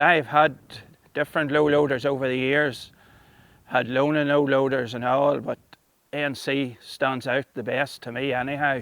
I've had different low loaders over the years, had loan and low loaders and all, but ANC stands out the best to me anyhow.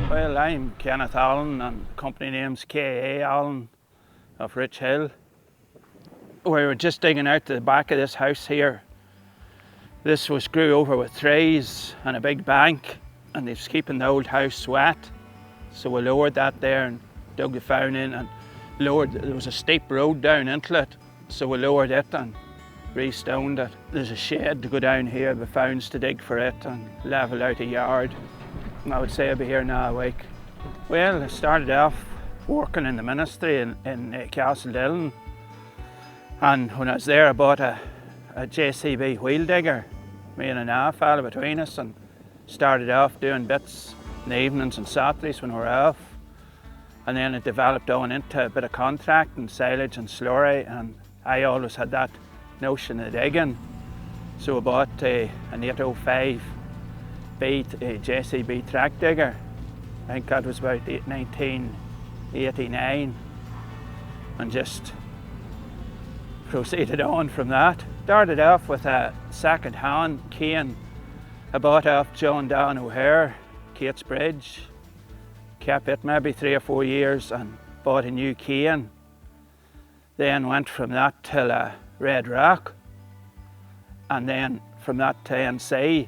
Well, I'm Kenneth Allen and the company name's KA Allen of Rich Hill. We were just digging out the back of this house here. This was grew over with trees and a big bank, and it was keeping the old house wet. So we lowered that there and dug the found in and lowered. There was a steep road down into it, so we lowered it and re-stoned it. There's a shed to go down here, the founds to dig for it and level out a yard. I would say I'll be here now a week. Well, I started off working in the ministry in Castledillon, and when I was there I bought a JCB wheel digger, me and another fella between us, and started off doing bits in the evenings and Saturdays when we were off, and then it developed on into a bit of contracting, silage and slurry, and I always had that notion of digging, so I bought an 805 JCB track digger. I think that was about 1989, and just proceeded on from that. Started off with a second-hand cane I bought off John Don O'Hare, Kate's Bridge. Kept it maybe 3 or 4 years and bought a new cane. Then went from that till a Red Rock, and then from that to NC.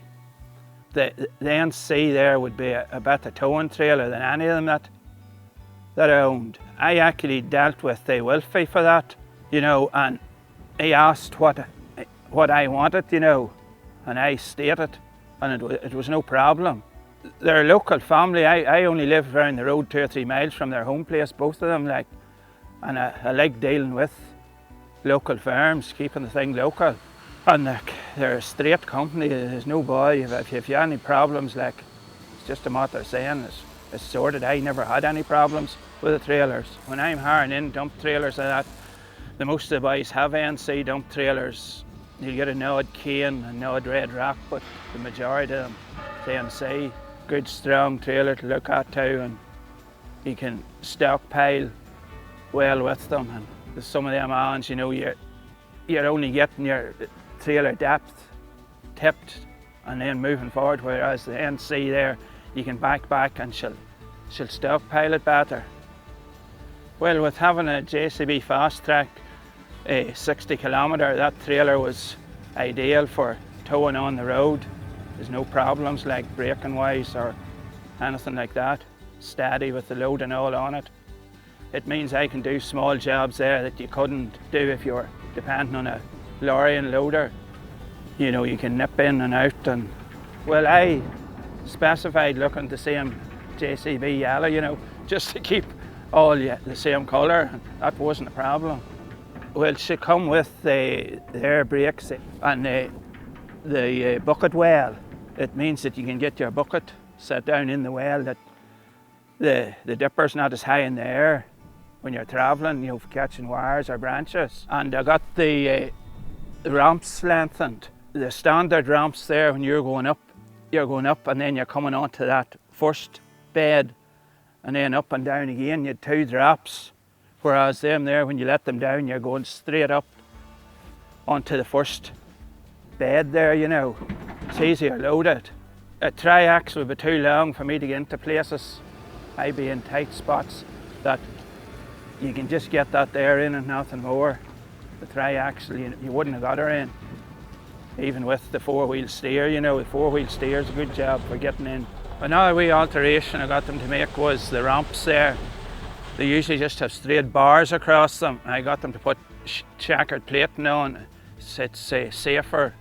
The NC there would be a better towing trailer than any of them that I owned. I actually dealt with the Wilfie for that, you know, and he asked what I wanted, you know, and I stated, and it was no problem. They're a local family. I only live around the road 2 or 3 miles from their home place, both of them, like, and I like dealing with local firms, keeping the thing local. And they're a straight company. There's no boy. If you have any problems, like, it's just a matter of saying it's sorted. I never had any problems with the trailers. When I'm hiring in dump trailers like that, the most of the boys have NC dump trailers. You get a Nod cane, a Nod Red Rock, but the majority of them, it's NC. Good strong trailer to look at too, and you can stockpile well with them. And there's some of them ons, you know, you're only getting your trailer depth tipped and then moving forward, whereas the NC there, you can back and she'll stockpile it better. Well, with having a JCB Fasttrac, a 60 kilometre, that trailer was ideal for towing on the road. There's no problems like braking wise or anything like that. Steady with the load and all on it. It means I can do small jobs there that you couldn't do if you were depending on a lorry and loader. You know, you can nip in and out, and well, I specified looking the same JCB yellow, you know, just to keep all the same colour, and that wasn't a problem. Well, she come with the air brakes and the bucket well. It means that you can get your bucket set down in the well, that the dipper's not as high in the air when you're travelling, you know, for catching wires or branches. And I got the ramps lengthened. The standard ramps there, when you're going up and then you're coming onto that first bed and then up and down again, you had 2 drops. Whereas them there, when you let them down, you're going straight up onto the first bed there, you know. It's easier loaded. A tri-axle would be too long for me to get into places. I'd be in tight spots that you can just get that there in and nothing more. The tri-axle, you wouldn't have got her in. Even with the 4-wheel steer, you know, the 4-wheel steer is a good job for getting in. Another wee alteration I got them to make was the ramps there. They usually just have straight bars across them. I got them to put checkered plating on. It's safer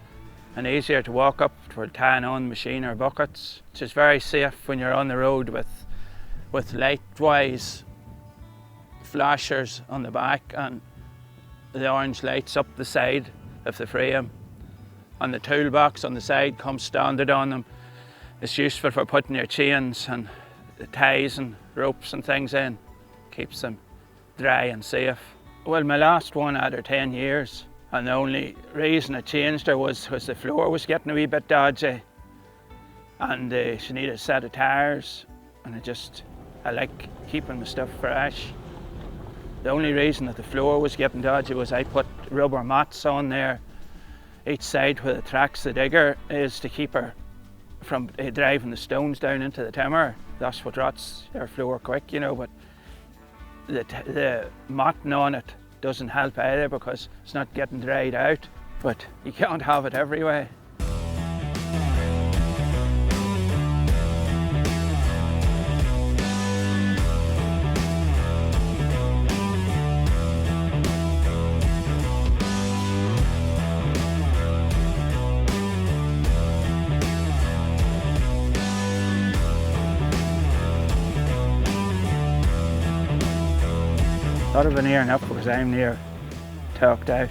and easier to walk up for tying on machine or buckets. It's just very safe when you're on the road with light-wise flashers on the back and the orange lights up the side of the frame. And the toolbox on the side comes standard on them. It's useful for putting your chains and the ties and ropes and things in. Keeps them dry and safe. Well, my last one had her 10 years, and the only reason I changed her was because the floor was getting a wee bit dodgy, and she needed a set of tires, and I like keeping my stuff fresh. The only reason that the floor was getting dodgy was I put rubber mats on there each side where it tracks the digger, is to keep her from driving the stones down into the timber. That's what rots your floor quick, you know, but the matting on it doesn't help either because it's not getting dried out, but you can't have it every way. Thought of an ear enough because I'm near talked out.